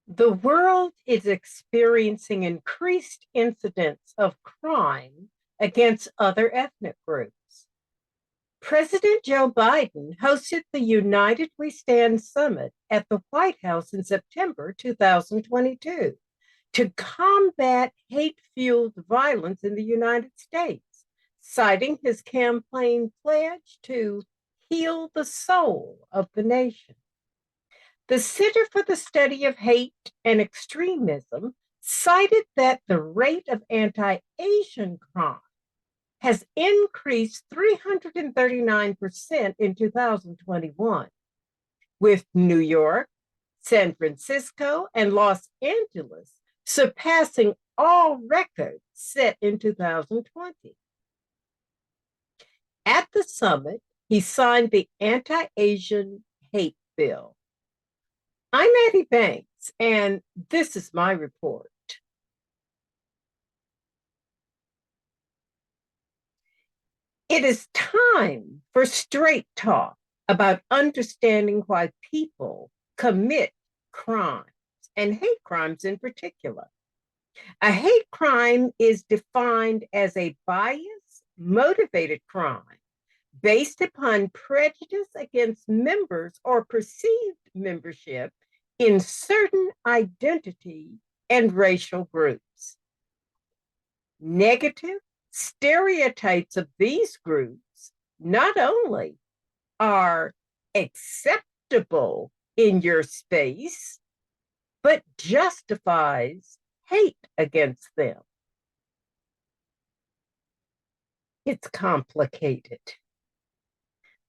The world is experiencing increased incidents of crime against other ethnic groups. President Joe Biden hosted the United We Stand Summit at the White House in September 2022 to combat hate fueled violence in the United States, citing his campaign pledge to heal the soul of the nation. The Center for the Study of Hate and Extremism cited that the rate of anti Asian crime has increased 339% in 2021, with New York, San Francisco, and Los Angeles surpassing all records set in 2020. At the summit, he signed the Anti Asian Hate Bill. I'm Addie Banks, and this is my report. It is time for straight talk about understanding why people commit crimes, and hate crimes in particular. A hate crime is defined as a bias motivated crime based upon prejudice against members or perceived membership in certain identity and racial groups. Negative stereotypes of these groups not only are acceptable in your space, but justifies hate against them. It's complicated.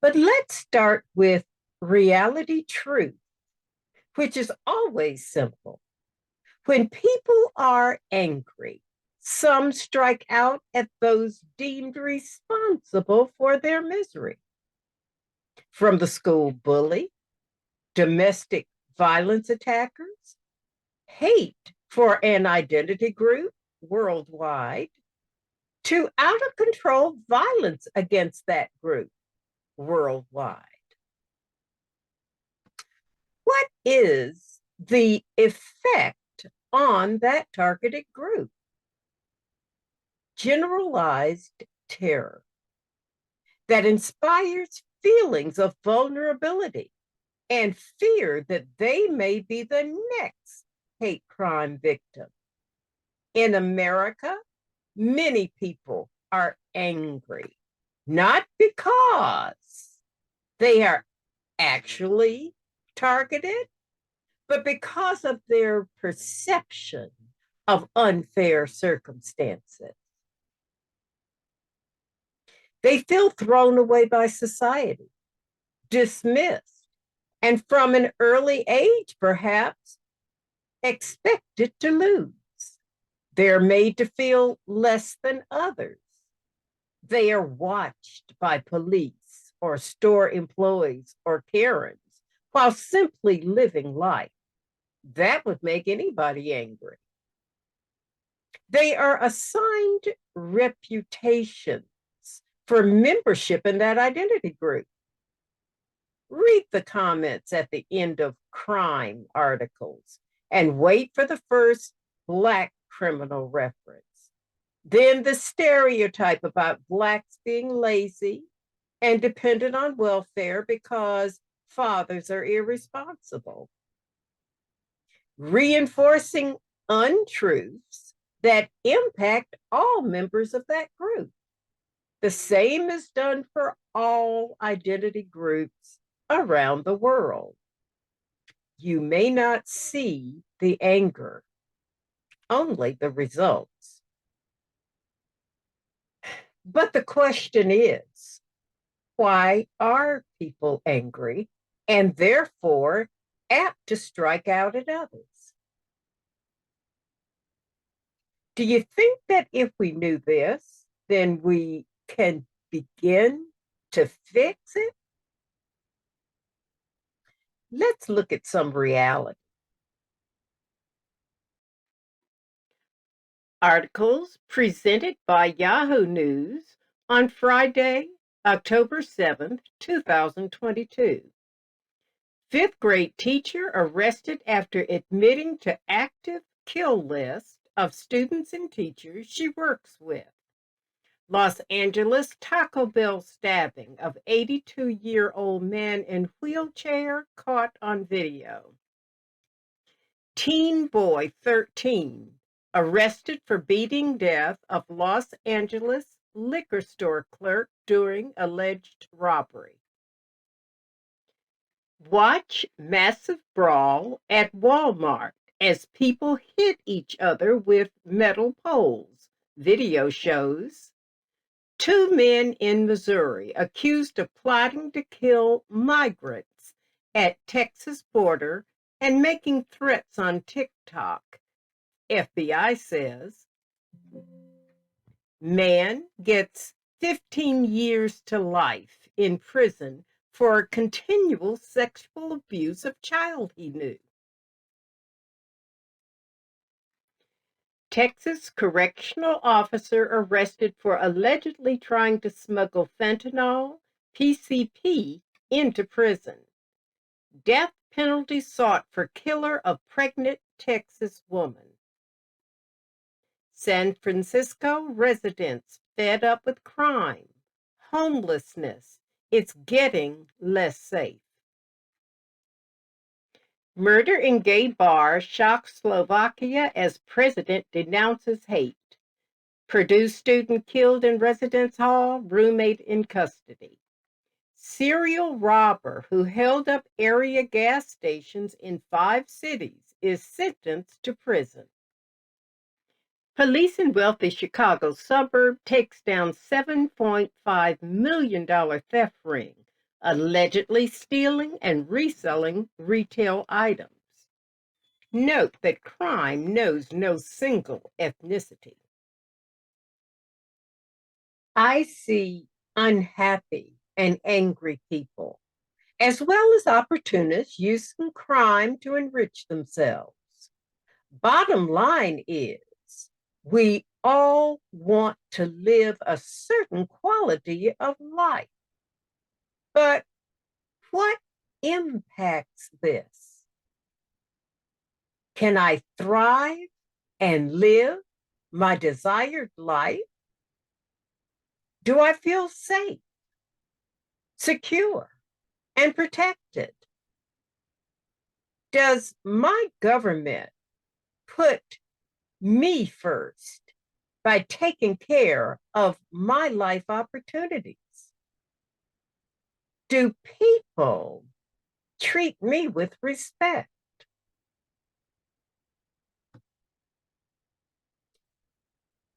But let's start with reality truth, which is always simple. When people are angry, some strike out at those deemed responsible for their misery. From the school bully, domestic violence attackers, hate for an identity group worldwide, to out of control violence against that group worldwide. What is the effect on that targeted group? Generalized terror that inspires feelings of vulnerability and fear that they may be the next hate crime victim. In America, many people are angry, not because they are actually targeted, but because of their perception of unfair circumstances. They feel thrown away by society, dismissed, and from an early age, perhaps, expected to lose. They're made to feel less than others. They are watched by police or store employees or Karens while simply living life. That would make anybody angry. They are assigned reputations for membership in that identity group. Read the comments at the end of crime articles and wait for the first Black criminal reference. Then the stereotype about Blacks being lazy and dependent on welfare because fathers are irresponsible. Reinforcing untruths that impact all members of that group. The same is done for all identity groups around the world. You may not see the anger, only the results. But the question is, why are people angry and therefore apt to strike out at others? Do you think that if we knew this, then we can begin to fix it? Let's look at some reality. Articles presented by Yahoo News on Friday, October 7th, 2022. Fifth grade teacher arrested after admitting to active kill list of students and teachers she works with. Los Angeles Taco Bell stabbing of 82-year-old man in wheelchair caught on video. Teen boy 13 arrested for beating death of Los Angeles liquor store clerk during alleged robbery. Watch massive brawl at Walmart as people hit each other with metal poles. Video shows two men in Missouri accused of plotting to kill migrants at Texas border and making threats on TikTok. FBI says man gets 15 years to life in prison for continual sexual abuse of child he knew. Texas correctional officer arrested for allegedly trying to smuggle fentanyl, PCP, into prison. Death penalty sought for killer of pregnant Texas woman. San Francisco residents fed up with crime, homelessness. It's getting less safe. Murder in gay bar shocks Slovakia as president denounces hate. Purdue student killed in residence hall, roommate in custody. Serial robber who held up area gas stations in 5 cities is sentenced to prison. Police in wealthy Chicago suburb takes down $7.5 million theft ring, allegedly stealing and reselling retail items. Note that crime knows no single ethnicity. I see unhappy and angry people, as well as opportunists using crime to enrich themselves. Bottom line is, we all want to live a certain quality of life. But what impacts this? Can I thrive and live my desired life? Do I feel safe, secure, and protected? Does my government put me first by taking care of my life opportunities? Do people treat me with respect?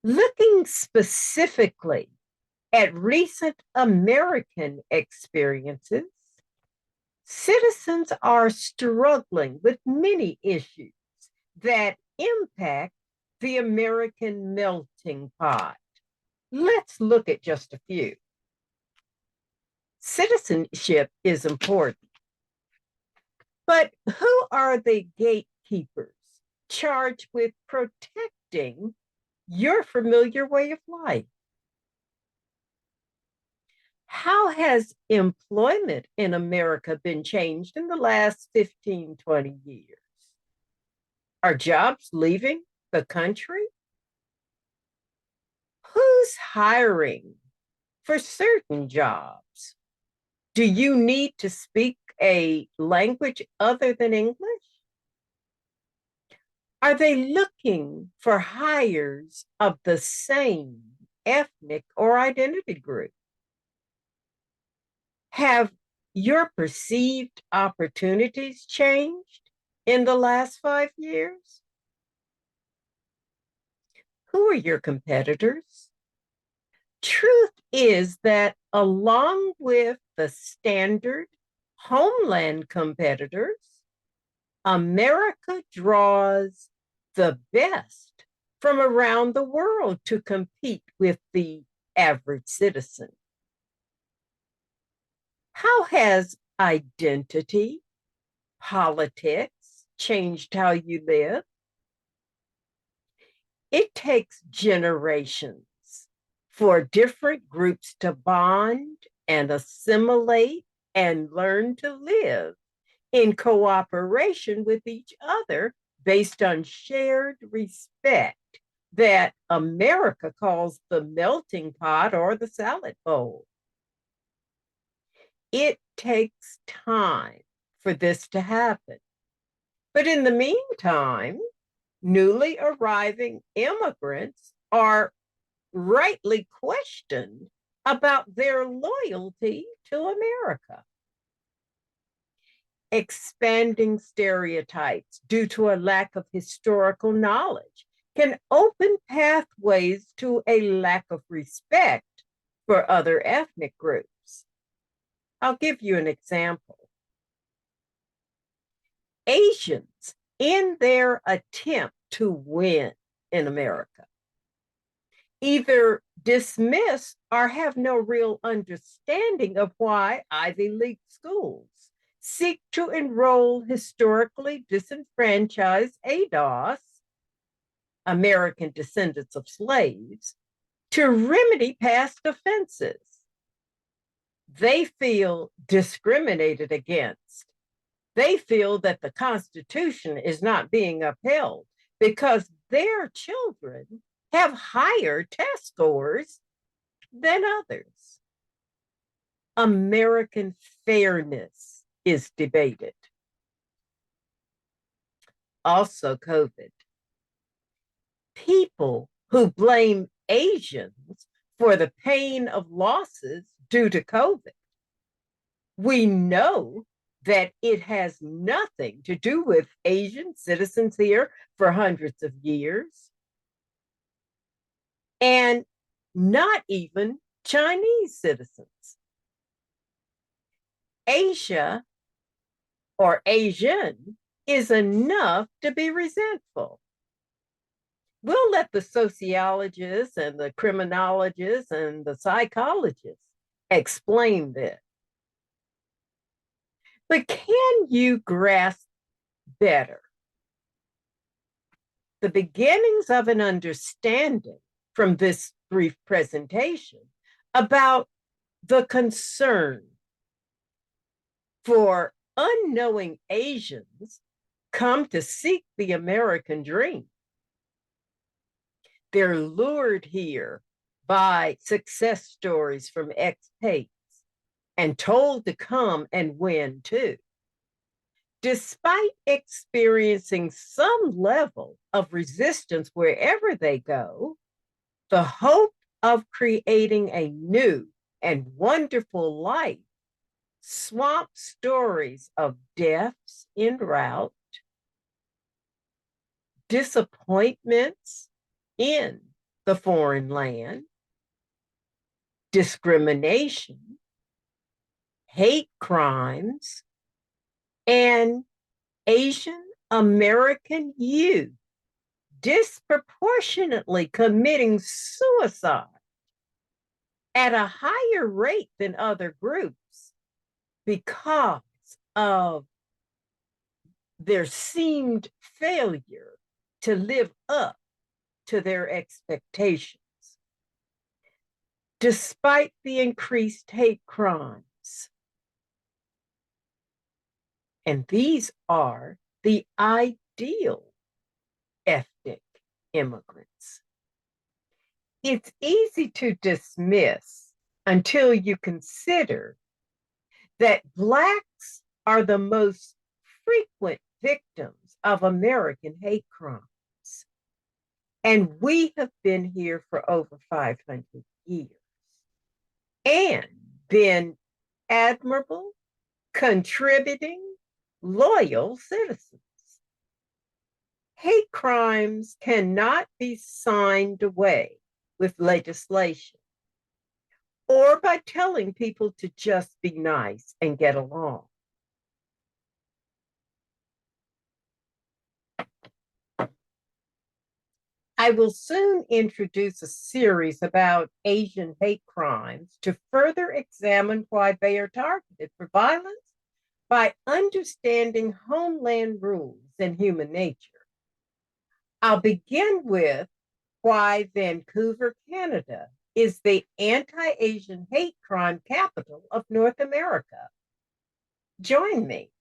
Looking specifically at recent American experiences, citizens are struggling with many issues that impact the American melting pot. Let's look at just a few. Citizenship is important, but who are the gatekeepers charged with protecting your familiar way of life? How has employment in America been changed in the last 15, 20 years? Are jobs leaving the country? Who's hiring for certain jobs? Do you need to speak a language other than English? Are they looking for hires of the same ethnic or identity group? Have your perceived opportunities changed in the last 5 years? Who are your competitors? Truth is that along with the standard Homeland competitors, America draws the best from around the world to compete with the average citizen. How has identity, politics changed how you live? It takes generations for different groups to bond and assimilate and learn to live in cooperation with each other based on shared respect that America calls the melting pot or the salad bowl. It takes time for this to happen. But in the meantime, newly arriving immigrants are rightly questioned about their loyalty to America. Expanding stereotypes due to a lack of historical knowledge can open pathways to a lack of respect for other ethnic groups. I'll give you an example. Asians, in their attempt to win in America, either dismiss or have no real understanding of why Ivy League schools seek to enroll historically disenfranchised ADOS, American descendants of slaves, to remedy past offenses. They feel discriminated against. They feel that the Constitution is not being upheld because their children have higher test scores than others. American fairness is debated. Also, COVID. People who blame Asians for the pain of losses due to COVID. We know that it has nothing to do with Asian citizens here for hundreds of years, and not even Chinese citizens. Asia or Asian is enough to be resentful. We'll let the sociologists and the criminologists and the psychologists explain this. But can you grasp better the beginnings of an understanding from this brief presentation about the concern for unknowing Asians come to seek the American dream? They're lured here by success stories from expats and told to come and win too. Despite experiencing some level of resistance wherever they go, the hope of creating a new and wonderful life swamps stories of deaths en route, disappointments in the foreign land, discrimination, hate crimes, and Asian American youth disproportionately committing suicide at a higher rate than other groups because of their seemed failure to live up to their expectations. Despite the increased hate crimes, and these are the ideal ethnic immigrants. It's easy to dismiss until you consider that Blacks are the most frequent victims of American hate crimes. And we have been here for over 500 years and been admirable, contributing, loyal citizens. Hate crimes cannot be signed away with legislation or by telling people to just be nice and get along. I will soon introduce a series about Asian hate crimes to further examine why they are targeted for violence by understanding Homeland rules and human nature. I'll begin with why Vancouver, Canada is the anti-Asian hate crime capital of North America. Join me.